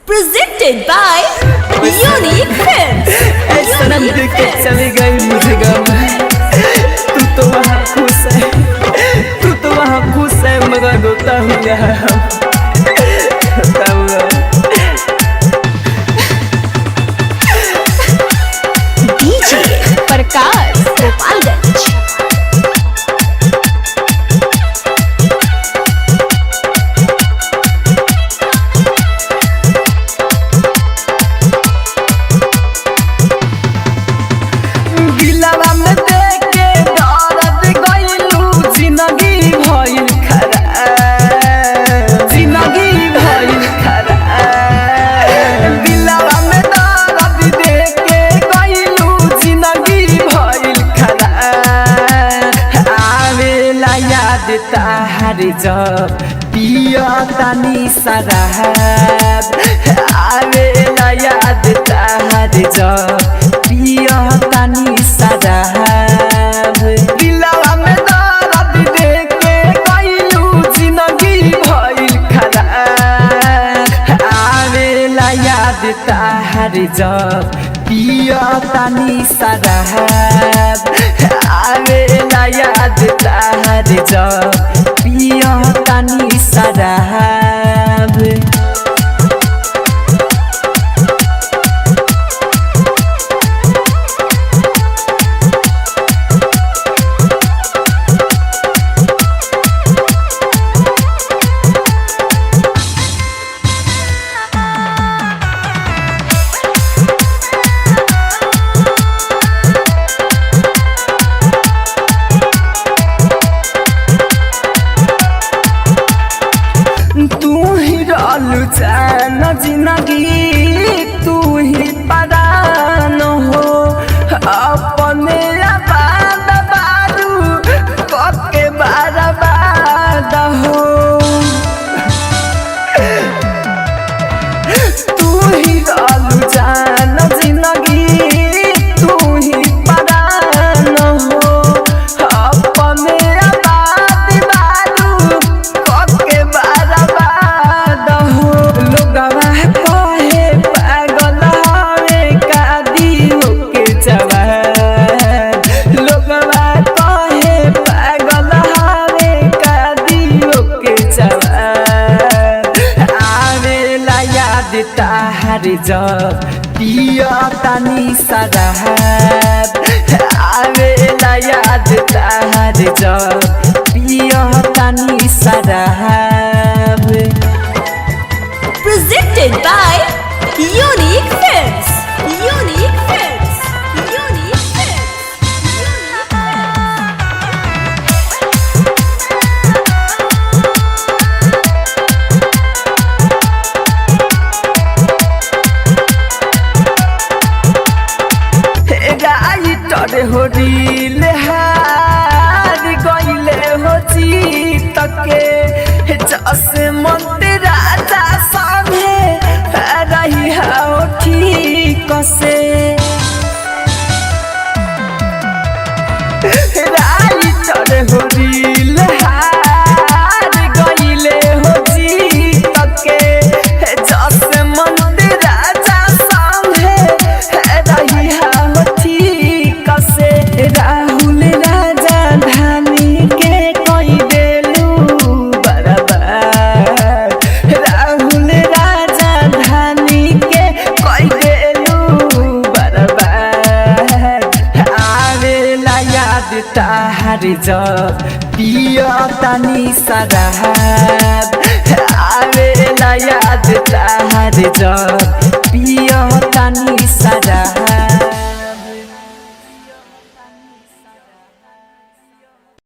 Presented by Unique Films. सनम देख के चली गई मुझे गम। तू तो वहाँ खुश है मगर रोता हूँ यहाँ DJ प्रकाश गोपालगंज। ताहरे जब पिया तानी शराब आवेला याद ताहरे जब पिया तानी शराब दिलवा में दर्द देके कइलू जिंदगी भइल खराब आवेला याद ताहरे जब पिया तानी शराब आवेला याद ताहरे जब पिया तानी शराब। जान जिंदगी तू ही परान हो अपने आबाद बारू पक्के बर्बाद हो तू ही रहलू जान जिंदगी तू ही परान हो अपने आबाद बारू पक्के बर्बाद ताहरे जब पिया तानी शराब आवेला याद ताहरे जब पिया तानी शराब। Presented by Unique Films. Unique Films. Unique Films. तोरे हो रील हार गईले हो जीत के जैसे मंदिर राजा संगे रही हो ठीक से राई तोरे हो रील हार गईले हो जीत के जैसे मंदिर राजा संगे रही हो राहुल राजा धानी के कोई देलू बर्बाद राहुल राजा धानी के कोई देलू बर्बाद आवेला याद ताहरे जब पिया तानी शराब आवेला याद ताहरे जब